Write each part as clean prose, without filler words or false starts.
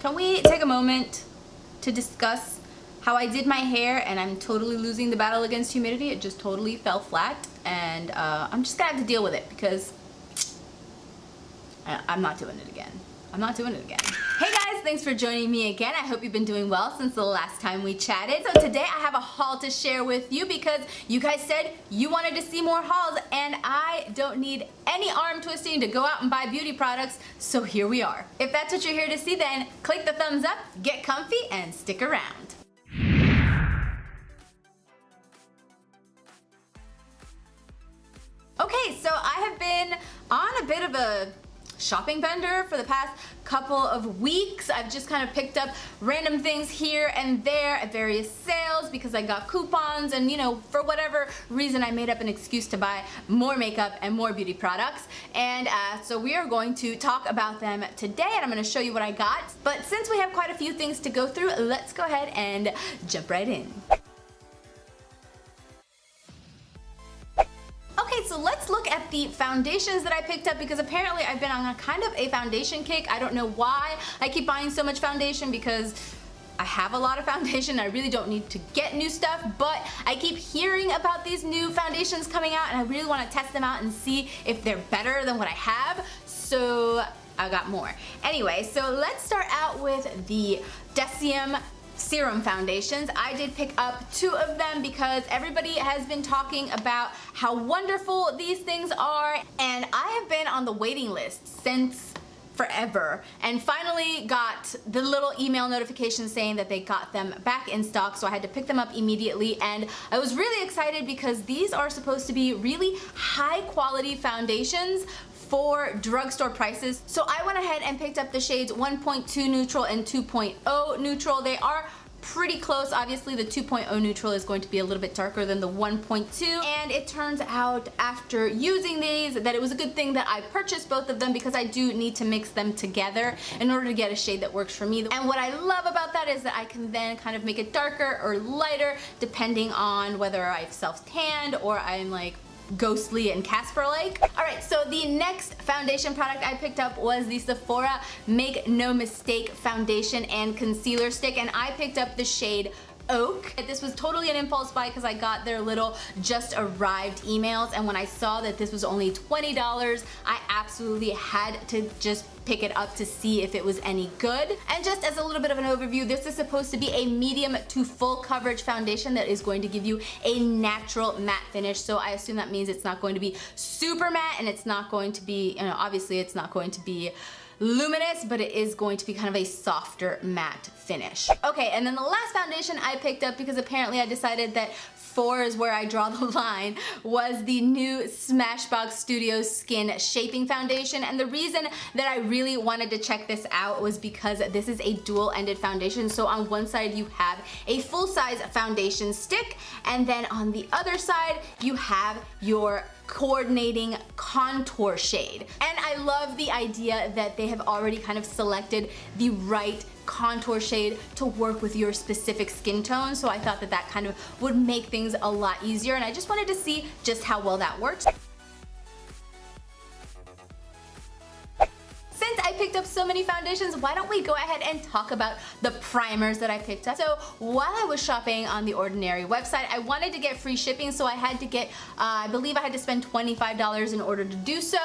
Can we take a moment to discuss how I did my hair and I'm totally losing the battle against humidity? It just totally fell flat, and I'm just gonna have to deal with it because I'm not doing it again. I'm not doing it again. Hey guys, thanks for joining me again. I hope you've been doing well since the last time we chatted. So today I have a haul to share with you because you guys said you wanted to see more hauls, and I don't need any arm twisting to go out and buy beauty products, so here we are. If that's what you're here to see, then click the thumbs up, get comfy, and stick around. Okay, so I have been on a bit of a shopping bender for the past couple of weeks. I've just kind of picked up random things here and there at various sales because I got coupons, and you know, for whatever reason I made up an excuse to buy more makeup and more beauty products, and so we are going to talk about them today, and I'm going to show you what I got. But since we have quite a few things to go through, let's go ahead and jump right in. Okay, so let's look at the foundations that I picked up because apparently I've been on a kind of a foundation kick. I don't know why I keep buying so much foundation because I have a lot of foundation. I really don't need to get new stuff, but I keep hearing about these new foundations coming out and I really want to test them out and see if they're better than what I have. So I got more. Anyway, so let's start out with the Deciem serum foundations. I did pick up 2 of them because everybody has been talking about how wonderful these things are, and I have been on the waiting list since forever and finally got the little email notification saying that they got them back in stock, so I had to pick them up immediately, and I was really excited because these are supposed to be really high quality foundations for drugstore prices. So I went ahead and picked up the shades 1.2 neutral and 2.0 neutral. They are pretty close. Obviously the 2.0 neutral is going to be a little bit darker than the 1.2, and it turns out after using these that it was a good thing that I purchased both of them because I do need to mix them together in order to get a shade that works for me. And what I love about that is that I can then kind of make it darker or lighter depending on whether I've self-tanned or I'm like ghostly and Casper-like. Alright, so the next foundation product I picked up was the Sephora Make No Mistake foundation and concealer stick, and I picked up the shade Oak. This was totally an impulse buy because I got their little just arrived emails, and when I saw that this was only $20, I absolutely had to just pick it up to see if it was any good. And just as a little bit of an overview, this is supposed to be a medium to full coverage foundation that is going to give you a natural matte finish. So I assume that means it's not going to be super matte, and it's not going to be, you know, obviously it's not going to be luminous, but it is going to be kind of a softer matte finish. Okay, and then the last foundation I picked up because apparently I decided that 4 is where I draw the line, was the new Smashbox Studio Skin Shaping Foundation. And the reason that I really wanted to check this out was because this is a dual-ended foundation. So on one side you have a full-size foundation stick, and then on the other side you have your coordinating contour shade. And I love the idea that they have already kind of selected the right contour shade to work with your specific skin tone, so I thought that that kind of would make things a lot easier, and I just wanted to see just how well that works. Since I picked up so many foundations, why don't we go ahead and talk about the primers that I picked up. So while I was shopping on the Ordinary website, I wanted to get free shipping, so I had to get, I believe I had to spend $25 in order to do so.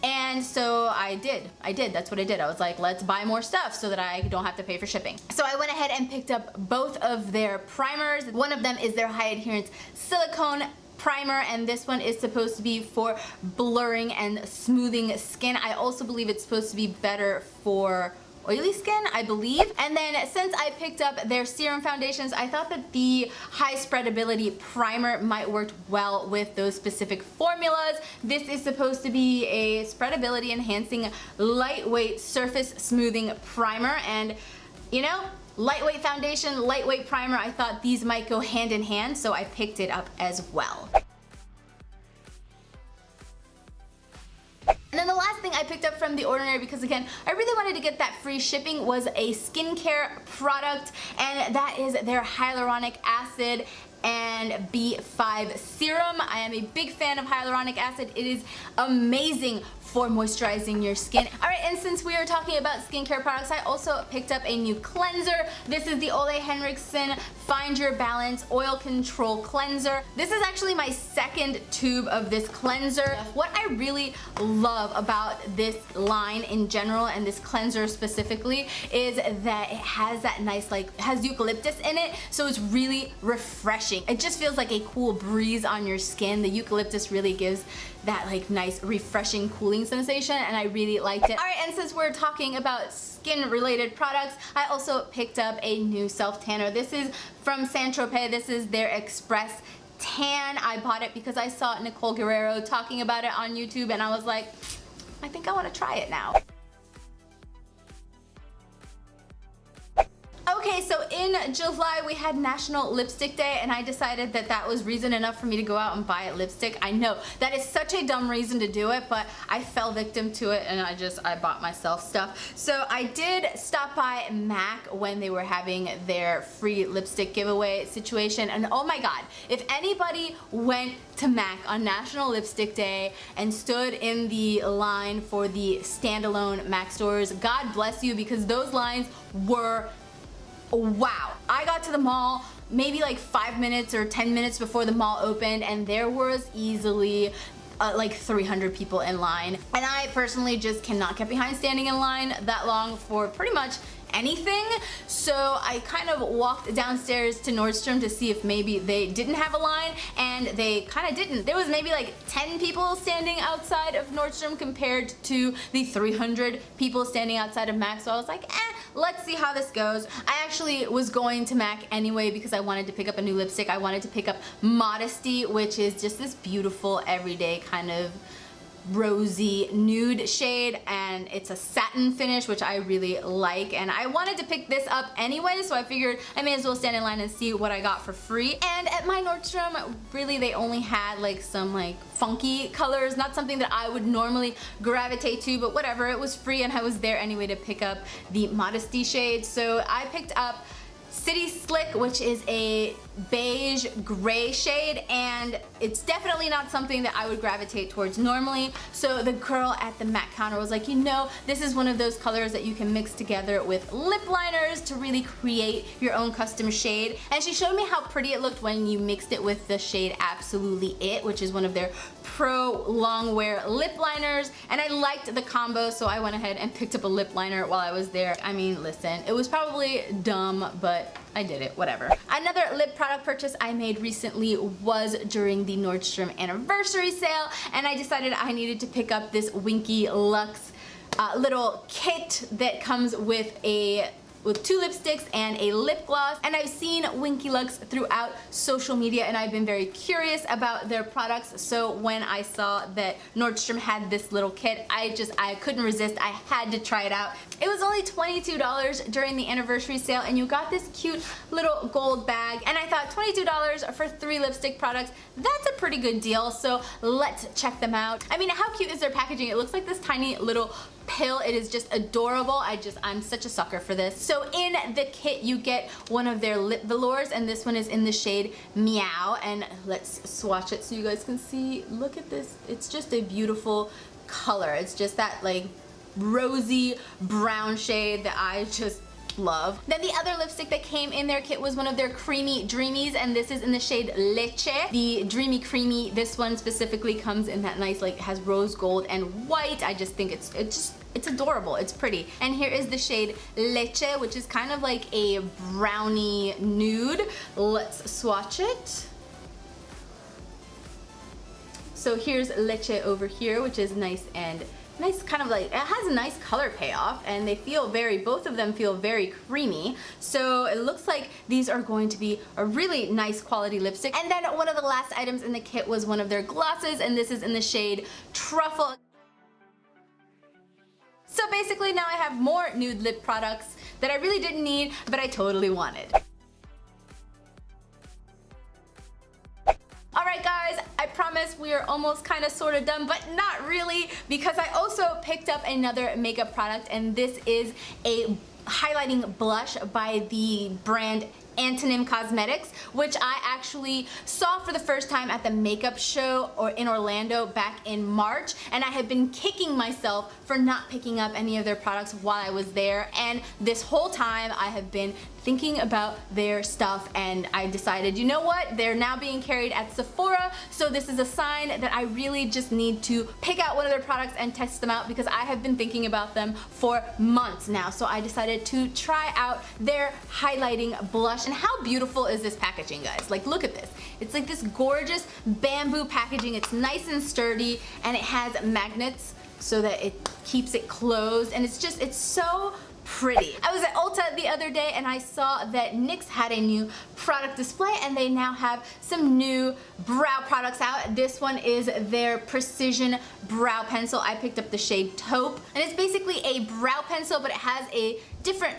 And so I did, that's what I did. I was like, let's buy more stuff so that I don't have to pay for shipping. So I went ahead and picked up both of their primers. One of them is their high adherence silicone primer, and this one is supposed to be for blurring and smoothing skin. I also believe it's supposed to be better for oily skin, I believe. And then since I picked up their serum foundations, I thought that the high spreadability primer might work well with those specific formulas. This is supposed to be a spreadability enhancing lightweight surface smoothing primer, and you know, lightweight foundation, lightweight primer, I thought these might go hand in hand, so I picked it up as well. And then the last thing I picked up from The Ordinary, because again, I really wanted to get that free shipping, was a skincare product, and that is their hyaluronic acid and B5 serum. I am a big fan of hyaluronic acid. It is amazing for moisturizing your skin. Alright, and since we are talking about skincare products, I also picked up a new cleanser. This is the Ole Henriksen Find Your Balance Oil Control Cleanser. This is actually my second tube of this cleanser. What I really love about this line in general and this cleanser specifically is that it has that nice, like, it has eucalyptus in it, so it's really refreshing. It just feels like a cool breeze on your skin. The eucalyptus really gives that like nice refreshing cooling sensation, and I really liked it. Alright, and since we're talking about skin related products, I also picked up a new self tanner. This is from Saint Tropez. This is their Express Tan. I bought it because I saw Nicole Guerrero talking about it on YouTube, and I was like, I think I want to try it now. Okay, so in July we had National Lipstick Day, and I decided that that was reason enough for me to go out and buy a lipstick. I know that is such a dumb reason to do it, but I fell victim to it and I bought myself stuff. So I did stop by MAC when they were having their free lipstick giveaway situation, and oh my god, if anybody went to MAC on National Lipstick Day and stood in the line for the standalone MAC stores, God bless you, because those lines were wow. I got to the mall maybe like 5 minutes or 10 minutes before the mall opened, and there was easily like 300 people in line, and I personally just cannot get behind standing in line that long for pretty much anything. So I kind of walked downstairs to Nordstrom to see if maybe they didn't have a line, and they kind of didn't. There was maybe like 10 people standing outside of Nordstrom compared to the 300 people standing outside of MAC, so I was like, let's see how this goes. I actually was going to MAC anyway because I wanted to pick up a new lipstick. I wanted to pick up Modesty, which is just this beautiful everyday kind of rosy nude shade, and it's a satin finish, which I really like, and I wanted to pick this up anyway, so I figured I may as well stand in line and see what I got for free. And at my Nordstrom, really they only had like some like funky colors, not something that I would normally gravitate to, but whatever, it was free and I was there anyway to pick up the Modesty shade. So I picked up City Slick, which is a beige gray shade, and it's definitely not something that I would gravitate towards normally. So the girl at the MAC counter was like, you know, this is one of those colors that you can mix together with lip liners to really create your own custom shade. And she showed me how pretty it looked when you mixed it with the shade Absolutely It, which is one of their pro long wear lip liners, and I liked the combo, so I went ahead and picked up a lip liner while I was there. I mean, listen, it was probably dumb, but I did it, whatever. Another lip product purchase I made recently was during the Nordstrom anniversary sale, and I decided I needed to pick up this Winky Lux little kit that comes with two lipsticks and a lip gloss. And I've seen Winky Lux throughout social media, and I've been very curious about their products, so when I saw that Nordstrom had this little kit, I couldn't resist. I had to try it out. It was only $22 during the anniversary sale, and you got this cute little gold bag, and I thought $22 for 3 lipstick products, that's a pretty good deal, so let's check them out. I mean, how cute is their packaging? It looks like this tiny little pill. It is just adorable. I'm such a sucker for this. So in the kit you get one of their lip velours, and this one is in the shade Meow, and let's swatch it so you guys can see. Look at this. It's just a beautiful color. It's just that like rosy brown shade that I just love. Then the other lipstick that came in their kit was one of their creamy dreamies, and this is in the shade Leche. The dreamy creamy, this one specifically comes in that nice, like, has rose gold and white. I just think it's adorable. It's pretty. And here is the shade Leche, which is kind of like a brownie nude. Let's swatch it. So here's Leche over here, which is nice and nice, kind of like, it has a nice color payoff, and they feel both of them feel very creamy. So it looks like these are going to be a really nice quality lipstick. And then one of the last items in the kit was one of their glosses, and this is in the shade Truffle. So basically now I have more nude lip products that I really didn't need, but I totally wanted. Alright guys, I promise we are almost kind of sort of done, but not really, because I also picked up another makeup product, and this is a highlighting blush by the brand Antonym Cosmetics, which I actually saw for the first time at the makeup show in Orlando back in March, and I had been kicking myself for not picking up any of their products while I was there, and this whole time I have been thinking about their stuff, and I decided, you know what, they're now being carried at Sephora, so this is a sign that I really just need to pick out one of their products and test them out, because I have been thinking about them for months now. So I decided to try out their highlighting blush. And how beautiful is this packaging, guys? Like, look at this. It's like this gorgeous bamboo packaging. It's nice and sturdy, and it has magnets so that it keeps it closed, and it's so pretty. I was at Ulta the other day and I saw that NYX had a new product display, and they now have some new brow products out. This one is their Precision Brow Pencil. I picked up the shade Taupe, and it's basically a brow pencil, but it has a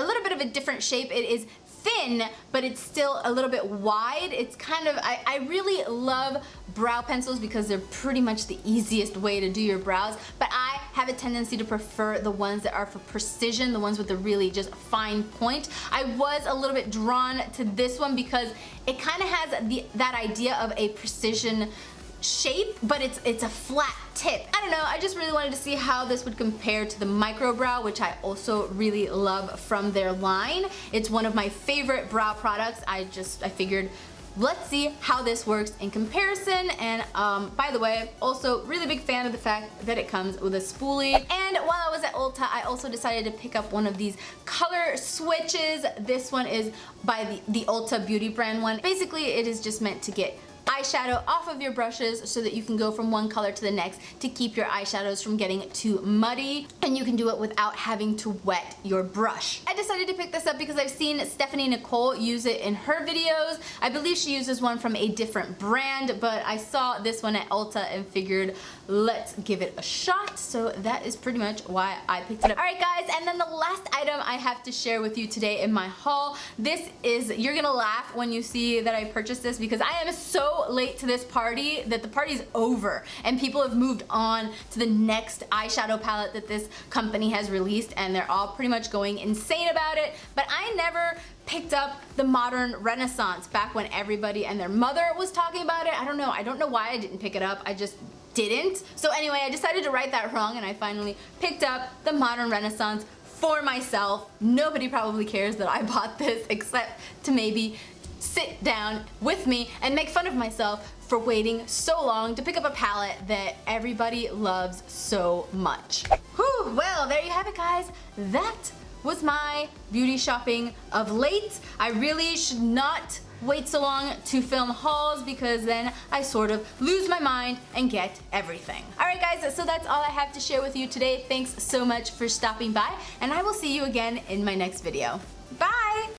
little bit of a different shape. It is thin, but it's still a little bit wide. It's kind of, I really love brow pencils because they're pretty much the easiest way to do your brows, but I have a tendency to prefer the ones that are for precision, the ones with the really just fine point. I was a little bit drawn to this one because it kind of has that idea of a precision shape, but it's a flat tip. I don't know, I just really wanted to see how this would compare to the micro brow, which I also really love from their line. It's one of my favorite brow products. I figured, let's see how this works in comparison. And by the way, also really big fan of the fact that it comes with a spoolie. And while I was at Ulta, I also decided to pick up one of these color switches. This one is by the Ulta Beauty brand one. Basically, it is just meant to get eyeshadow off of your brushes so that you can go from one color to the next to keep your eyeshadows from getting too muddy, and you can do it without having to wet your brush. I decided to pick this up because I've seen Stephanie Nicole use it in her videos. I believe she uses one from a different brand, but I saw this one at Ulta and figured, let's give it a shot. So that is pretty much why I picked it up. Alright guys, and then the last item I have to share with you today in my haul, this is, you're gonna laugh when you see that I purchased this, because I am so late to this party that the party's over and people have moved on to the next eyeshadow palette that this company has released, and they're all pretty much going insane about it. But I never picked up the Modern Renaissance back when everybody and their mother was talking about it. I don't know why I didn't pick it up. I just didn't. So anyway, I decided to right that wrong, and I finally picked up the Modern Renaissance for myself. Nobody probably cares that I bought this except to maybe sit down with me and make fun of myself for waiting so long to pick up a palette that everybody loves so much. Whew, well, there you have it, guys. That was my beauty shopping of late. I really should not wait so long to film hauls, because then I sort of lose my mind and get everything. Alright guys, so that's all I have to share with you today. Thanks so much for stopping by, and I will see you again in my next video. Bye!